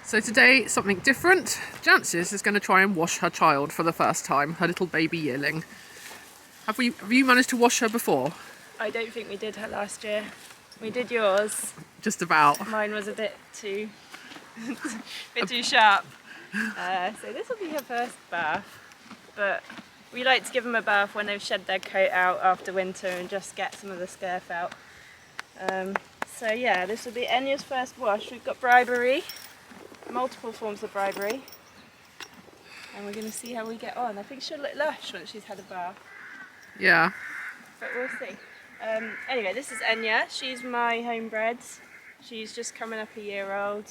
So today, something different. Jancis is going to try and wash her child for the first time, her little baby yearling. Have you managed to wash her before? I don't think we did her last year. We did yours. Just about. Mine was a bit too sharp. So this will be her first bath. But we like to give them a bath when they've shed their coat out after winter and just get some of the scurf out. So yeah, this will be Enya's first wash. We've got bribery, multiple forms of bribery. And we're going to see how we get on. I think she'll look lush once she's had a bath. Yeah. But we'll see. Anyway, this is Enya. She's my homebred. She's just coming up a year old.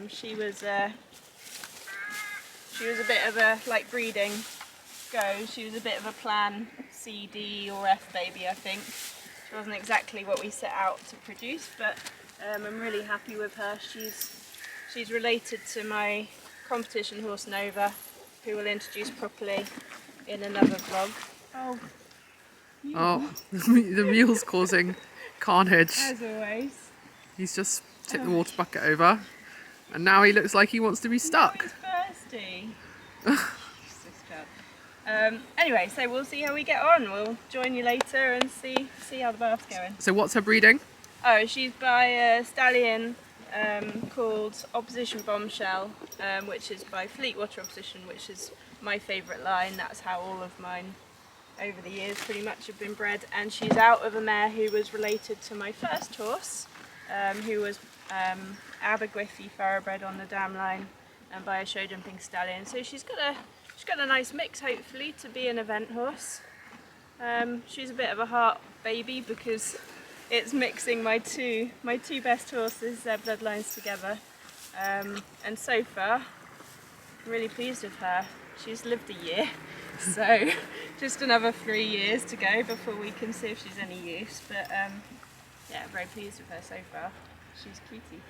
She was a bit of a, like breeding goes, she was a bit of a plan C, D or F baby, I think. She wasn't exactly what we set out to produce, but I'm really happy with her. She's related to my competition horse Nova, who we'll introduce properly in another vlog. Oh, the mule's causing carnage. As always. He's just tipped the water bucket over, and now he looks like he wants to be stuck. He's thirsty. Anyway, so we'll see how we get on. We'll join you later and see how the bath's going. So what's her breeding? Oh, she's by a stallion called Opposition Bombshell, which is by Fleetwater Opposition, which is my favourite line. That's how all of mine over the years pretty much have been bred. And she's out of a mare who was related to my first horse, who was Abergwiffy thoroughbred on the dam line, and by a show jumping stallion. So she's got a nice mix, hopefully, to be an event horse. She's a bit of a heart baby because it's mixing my two best horses, their bloodlines together. And so far, I'm really pleased with her. She's lived a year, so just another 3 years to go before we can see if she's any use. But yeah, very pleased with her so far. She's cutie.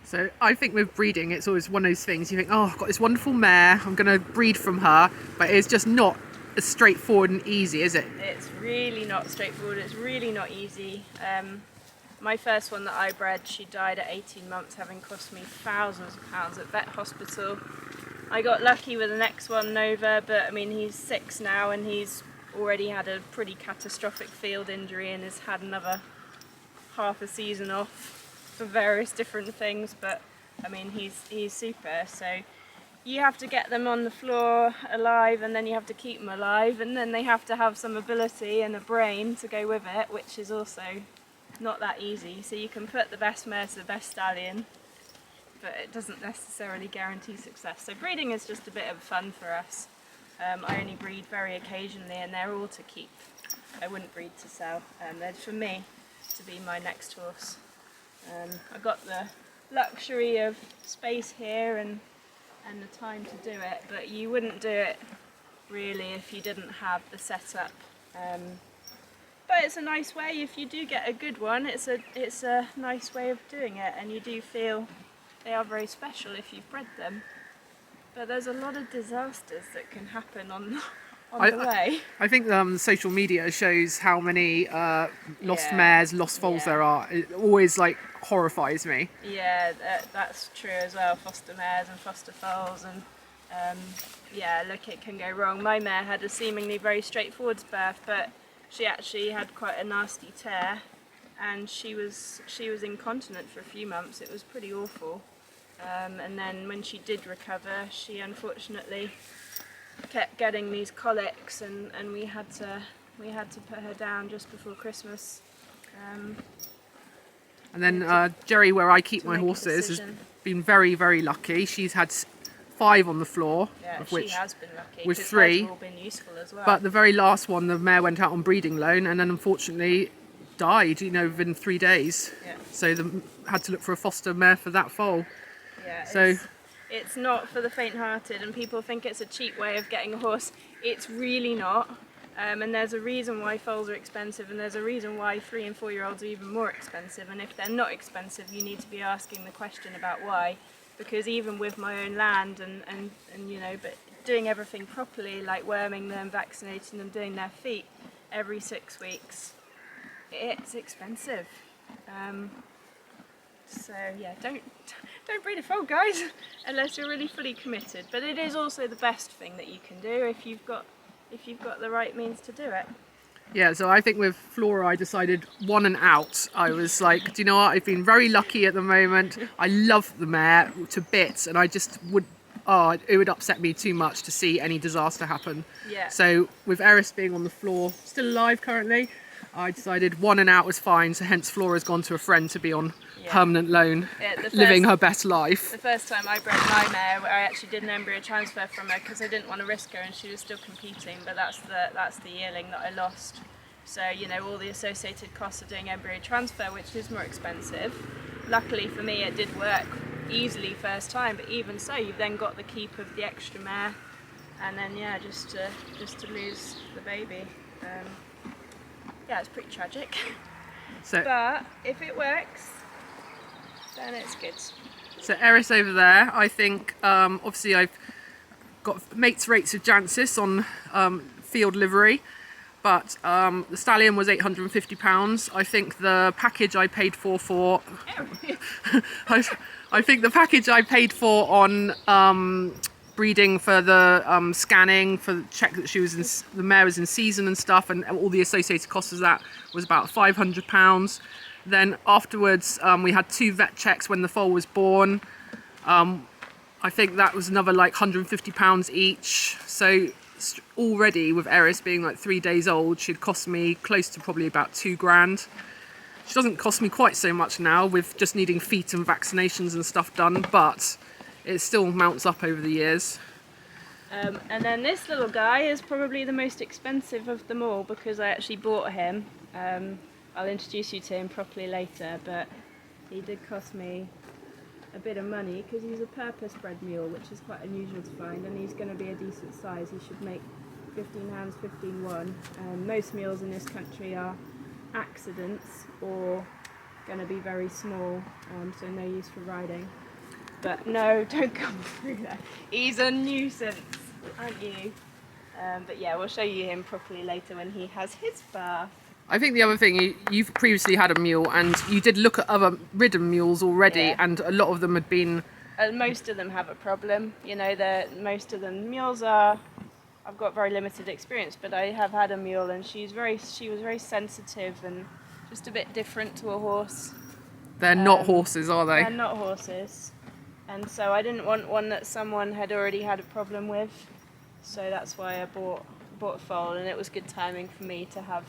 So I think with breeding, it's always one of those things you think, oh, I've got this wonderful mare, I'm going to breed from her, but it's just not as straightforward and easy, is it? It's really not straightforward, it's really not easy. My first one that I bred, she died at 18 months, having cost me thousands of pounds at vet hospital. I got lucky with the next one, Nova, but I mean he's 6 now and he's already had a pretty catastrophic field injury and has had another half a season off for various different things, but I mean he's super. So you have to get them on the floor alive, and then you have to keep them alive, and then they have to have some ability and a brain to go with it, which is also not that easy. So you can put the best mare to the best stallion, but it doesn't necessarily guarantee success. So breeding is just a bit of fun for us. I only breed very occasionally, and they're all to keep. I wouldn't breed to sell. They're for me to be my next horse. I've got the luxury of space here and the time to do it, but you wouldn't do it really if you didn't have the setup. But it's a nice way, if you do get a good one, it's a nice way of doing it, and you do feel they are very special if you've bred them. But there's a lot of disasters that can happen on the way. I think social media shows how many lost mares, lost foals there are. It always like horrifies me. Yeah, that's true as well. Foster mares and foster foals, and yeah, look, it can go wrong. My mare had a seemingly very straightforward birth, but she actually had quite a nasty tear, and she was incontinent for a few months. It was pretty awful. And then when she did recover, she unfortunately kept getting these colics, and we had to put her down just before Christmas. And then Jerry, where I keep my horses, has been very, very lucky. She's had 5 on the floor, of which she has been lucky, with 3. All been useful as well. But the very last one, the mare went out on breeding loan, and then unfortunately died. Within 3 days. Yeah. So had to look for a foster mare for that foal. Yeah. So it's not for the faint-hearted, and people think it's a cheap way of getting a horse. It's really not. And there's a reason why foals are expensive, and there's a reason why 3 and 4 year olds are even more expensive. And if they're not expensive, you need to be asking the question about why. Because even with my own land and but doing everything properly, like worming them, vaccinating them, doing their feet every 6 weeks, it's expensive. So yeah, don't breed a foal, guys, unless you're really fully committed. But it is also the best thing that you can do if you've got the right means to do it. Yeah, so I think with Flora, I decided 1 and out. I was like, do you know what? I've been very lucky at the moment. I love the mare to bits, and I just would, it would upset me too much to see any disaster happen. Yeah. So with Eris being on the floor, still alive currently, I decided 1 and out was fine. So hence Flora's gone to a friend to be on permanent loan, living her best life. The first time I bred my mare, I actually did an embryo transfer from her because I didn't want to risk her, and she was still competing. But that's the yearling that I lost. So you know, all the associated costs of doing embryo transfer, which is more expensive. Luckily for me, it did work easily first time. But even so, you've then got the keep of the extra mare, and then just to lose the baby. Yeah, it's pretty tragic. So, but if it works, then it's good. So Eris over there, I think, obviously I've got mates rates with Jancis on field livery, but the stallion was £850. I think the package I paid for I think the package I paid for on breeding for the scanning for the check that the mare was in season and stuff, and all the associated costs of that was about £500. Then afterwards we had 2 vet checks when the foal was born. I think that was another like £150 each. So already with Eris being like 3 days old, she'd cost me close to probably about £2,000. She doesn't cost me quite so much now with just needing feet and vaccinations and stuff done, but it still mounts up over the years. And then this little guy is probably the most expensive of them all because I actually bought him. I'll introduce you to him properly later, but he did cost me a bit of money because he's a purpose-bred mule, which is quite unusual to find, and he's going to be a decent size. He should make 15 hands, 15-1. Most mules in this country are accidents or going to be very small, so no use for riding. But no, don't come through there. He's a nuisance, aren't you? But yeah, we'll show you him properly later when he has his bath. I think the other thing, you've previously had a mule and you did look at other ridden mules already, and a lot of them had been... most of them have a problem. You know, most of them mules are... I've got very limited experience, but I have had a mule and she was very sensitive and just a bit different to a horse. They're not horses, are they? They're not horses. And so I didn't want one that someone had already had a problem with. So that's why I bought a foal, and it was good timing for me to have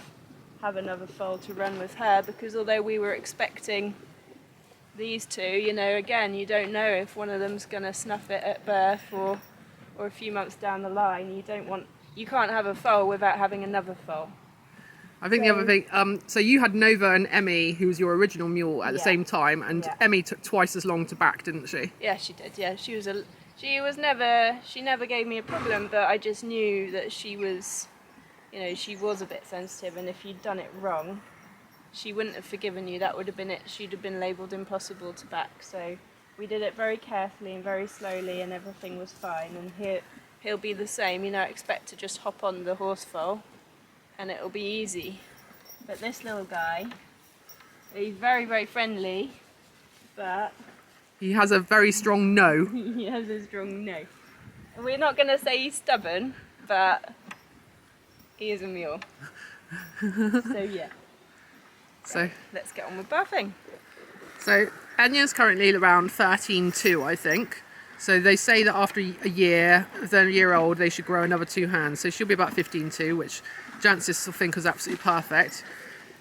another foal to run with her, because although we were expecting these two, you know, again, you don't know if one of them's going to snuff it at birth or a few months down the line. You can't have a foal without having another foal. I think the other thing, so you had Nova and Emmy, who was your original mule, at the same time, and Emmy took twice as long to back, didn't she? Yeah, she did. Yeah, she never gave me a problem, but I just knew that she was, you know, she was a bit sensitive, and if you'd done it wrong, she wouldn't have forgiven you. That would have been it. She'd have been labelled impossible to back. So we did it very carefully and very slowly, and everything was fine. And he'll be the same. You know, expect to just hop on the horse foal, and it'll be easy. But this little guy, he's very, very friendly, but he has a very strong no. He has a strong no. And we're not going to say he's stubborn, but he is a mule. So yeah. So let's get on with bathing. So Enya's currently around 13.2, I think. So they say that after a year, if they're a year old, they should grow another 2 hands. So she'll be about 15.2, which Jancis will think is absolutely perfect.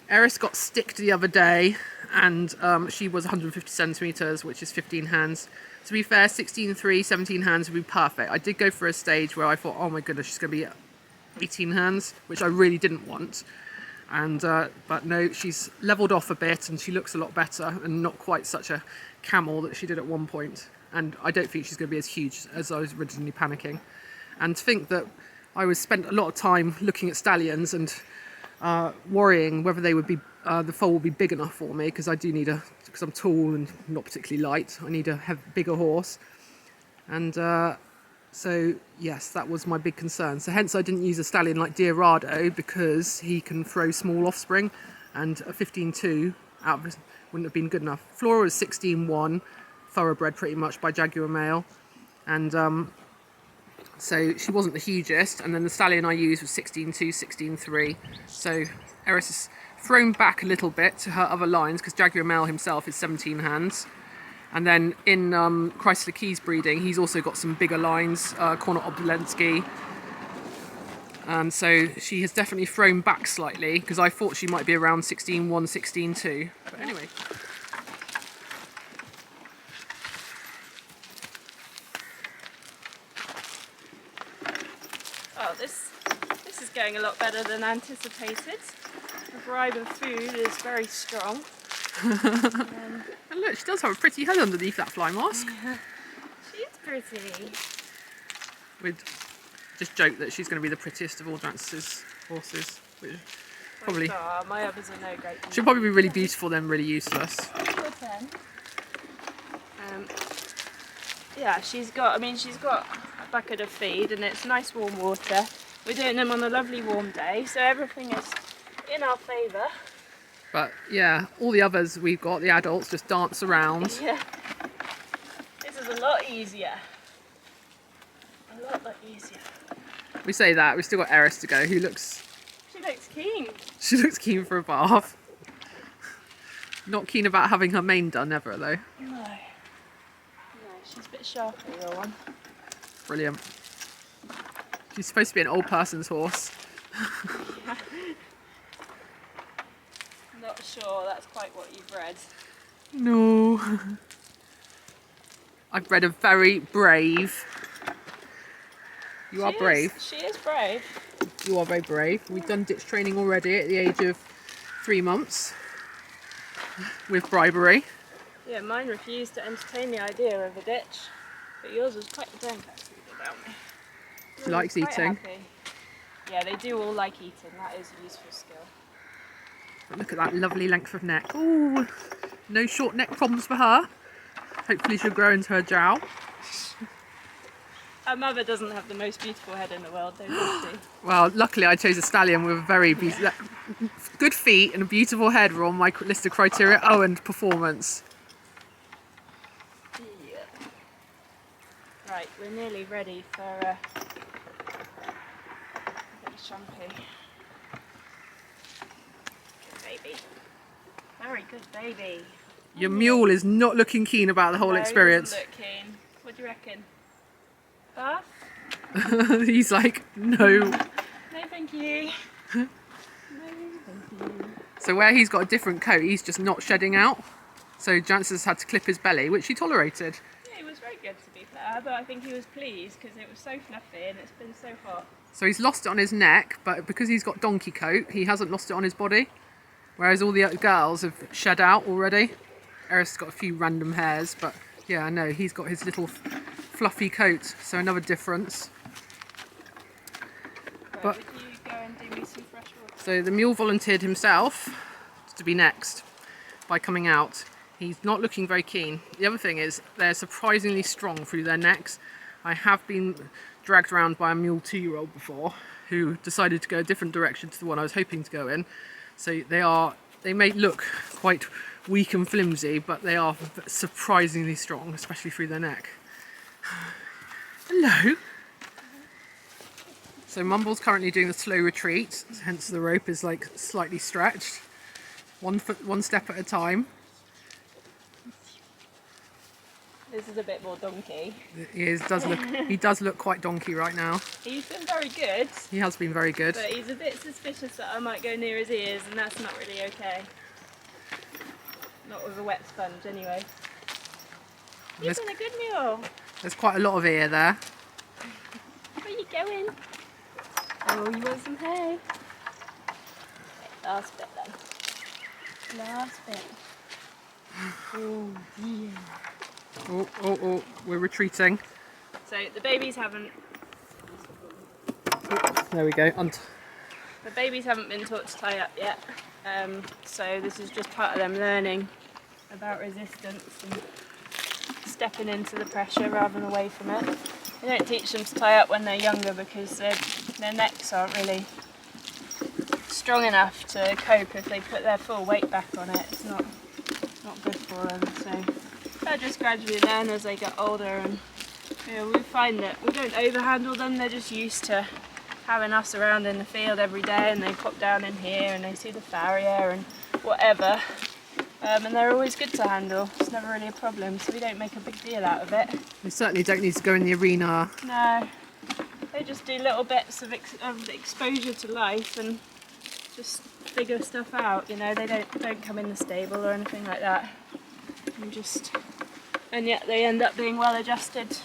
Eris got sticked the other day, and she was 150 centimetres, which is 15 hands. To be fair, 16.3, 17 hands would be perfect. I did go for a stage where I thought, oh my goodness, she's going to be 18 hands, which I really didn't want. And but no, she's levelled off a bit, and she looks a lot better, and not quite such a camel that she did at one point. And I don't think she's going to be as huge as I was originally panicking. And to think that I spent a lot of time looking at stallions and worrying whether they would be the foal will be big enough for me, because I do need because I'm tall and not particularly light. I need a bigger horse, and so yes, that was my big concern. So hence I didn't use a stallion like Diorado, because he can throw small offspring, and a 15.2 out of wouldn't have been good enough. Flora was 16.1, thoroughbred pretty much by Jaguar Mail, and so she wasn't the hugest. And then the stallion I used was 16.2, 16.3. So Eris is thrown back a little bit to her other lines because Jaguar Mail himself is 17 hands. And then in Chrysler Key's breeding, he's also got some bigger lines, Corner Obolensky. And so she has definitely thrown back slightly because I thought she might be around 16.1, 16.2. But anyway. Oh, this is going a lot better than anticipated. The bribe of food is very strong. And look, she does have a pretty head underneath that fly mask. Yeah, she is pretty. We'd just joke that she's going to be the prettiest of all Jance's horses. Which probably. Oh, my others are no great. She'll probably be really beautiful, then really useless. Yeah, she's got a bucket of feed and it's nice warm water. We're doing them on a lovely warm day, so everything is in our favour. But yeah, all the others we've got, the adults, just dance around. Yeah. This is a lot easier. A lot easier. We say that, we've still got Eris to go, who looks... She looks keen. She looks keen for a bath. Not keen about having her mane done ever, though. No, she's a bit sharper, your one. Brilliant. She's supposed to be an old person's horse. Yeah. Not sure that's quite what you've read. No. I've bred a very brave. You are brave. She is brave. You are very brave. We've done ditch training already at the age of 3 months with bribery. Yeah, mine refused to entertain the idea of a ditch, but yours was quite the drunk actually without me. She likes eating. Happy. Yeah, they do all like eating. That is a useful skill. But look at that lovely length of neck. Ooh, no short neck problems for her. Hopefully she'll grow into her jowl. Her mother doesn't have the most beautiful head in the world, though, does she? Well, luckily I chose a stallion with a very good feet and a beautiful head were on my list of criteria. Oh, and performance. Yeah. Right, we're nearly ready for a bit of shampoo. Good baby. Very good baby. Your mule is not looking keen about the whole experience. He doesn't look keen. What do you reckon? Bath? He's like, no. No, thank you. No, thank you. So where he's got a different coat, he's just not shedding out. So Jance's had to clip his belly, which he tolerated. Yeah, he was very good to be fair, but I think he was pleased because it was so fluffy and it's been so hot. So he's lost it on his neck, but because he's got donkey coat, he hasn't lost it on his body. Whereas all the other girls have shed out already. Eris has got a few random hairs, but yeah, I know, he's got his little fluffy coat, so another difference. Right, But would you go and do me some fresh water? so the mule volunteered himself to be next by coming out. He's not looking very keen. The other thing is they're surprisingly strong through their necks. I have been dragged around by a mule 2-year-old before who decided to go a different direction to the one I was hoping to go in. So they may look quite weak and flimsy, but they are surprisingly strong, especially through their neck. Hello. So Mumble's currently doing the slow retreat, hence the rope is like slightly stretched. 1 step at a time. This is a bit more donkey. He does look quite donkey right now. He's been very good, He has been very good. but he's a bit suspicious that I might go near his ears, and that's not really okay. Not with a wet sponge, anyway. You've been a good mule. There's quite a lot of ear there. Where are you going? Oh, you want some hay? Okay, last bit then. Last bit. Oh dear. Oh, we're retreating. So the babies haven't. There we go. The babies haven't been taught to tie up yet. So this is just part of them learning about resistance and stepping into the pressure rather than away from it. They don't teach them to tie up when they're younger because their necks aren't really strong enough to cope if they put their full weight back on it. It's not good for them. So they'll just gradually learn as they get older, and we find that we don't overhandle them. They're just used to having us around in the field every day, and they pop down in here and they see the farrier and whatever. And they're always good to handle. It's never really a problem, so we don't make a big deal out of it. They certainly don't need to go in the arena. No, they just do little bits of exposure to life and just figure stuff out. You know, they don't come in the stable or anything like that. And yet they end up being well adjusted,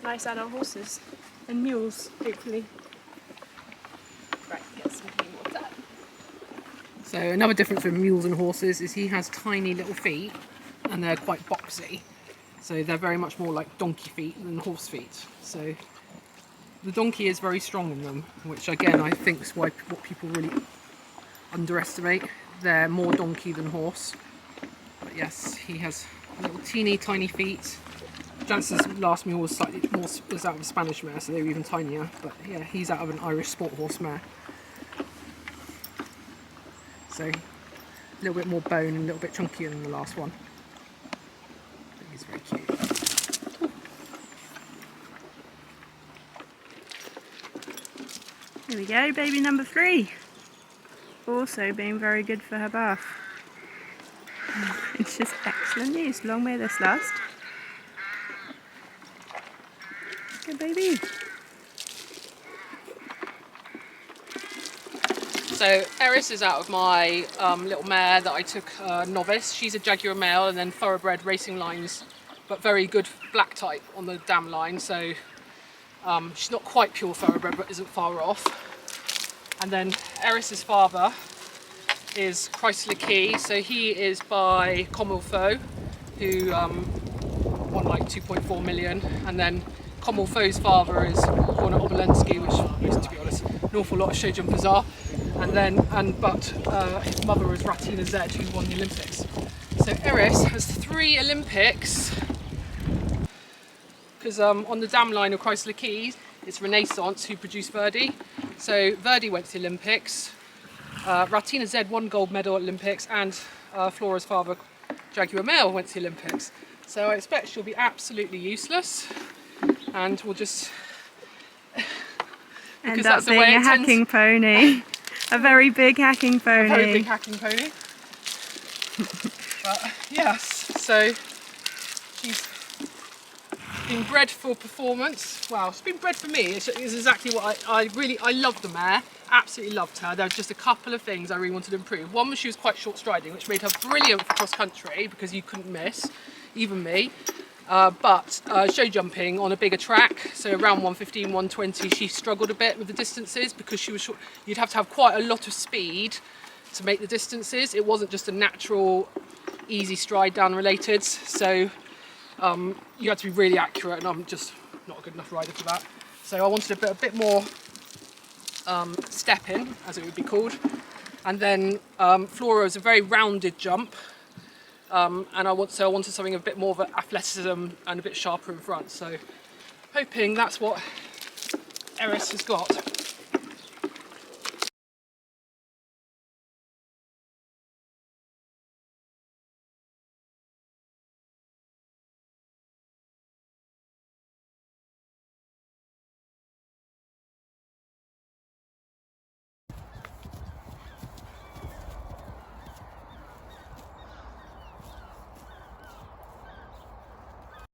nice adult horses and mules, hopefully. Right, get some clean water. So another difference with mules and horses is he has tiny little feet and they're quite boxy. So they're very much more like donkey feet than horse feet. So the donkey is very strong in them, which again I think is what people really underestimate. They're more donkey than horse. But yes, he has little teeny tiny feet. Jansen's last mule was slightly more, was out of a Spanish mare, so they were even tinier. But yeah, he's out of an Irish sport horse mare. So a little bit more bone and a little bit chunkier than the last one. But he's very cute. Here we go, baby number 3. Also being very good for her bath. It's just excellent news. Long may this last. Good baby. So Eris is out of my little mare that I took novice. She's a Jaguar Mail and then thoroughbred racing lines, but very good black type on the dam line. So she's not quite pure thoroughbred, but isn't far off. And then Eris's father is Chrysler Key. So he is by Commonwealth, who won like 2.4 million. And then Commonwealth's father is Corner Obolensky, which is, to be honest, an awful lot of show jumpers are. And then, his mother is Ratina Z, who won the Olympics. So Eris has 3 Olympics, because on the dam line of Chrysler Keys, it's Renaissance who produced Verdi. So Verdi went to the Olympics, Ratina Z won gold medal at Olympics, and Flora's father, Jaguar Mail, went to the Olympics. So I expect she'll be absolutely useless, and we'll just end up being a hacking pony. A very big hacking pony. A very big hacking pony. But yes, so she's been bred for performance. Wow, she's been bred for me. It's exactly what I loved the mare. Absolutely loved her. There were just a couple of things I really wanted to improve. One was she was quite short striding, which made her brilliant for cross country because you couldn't miss, even me. But show jumping on a bigger track, so around 115, 120, she struggled a bit with the distances because she was short. You'd have to have quite a lot of speed to make the distances. It wasn't just a natural, easy stride down related. So you had to be really accurate, and I'm just not a good enough rider for that. So I wanted a bit more step in, as it would be called. And then Flora is a very rounded jump. And I wanted something a bit more of an athleticism and a bit sharper in front. So hoping that's what Eris has got.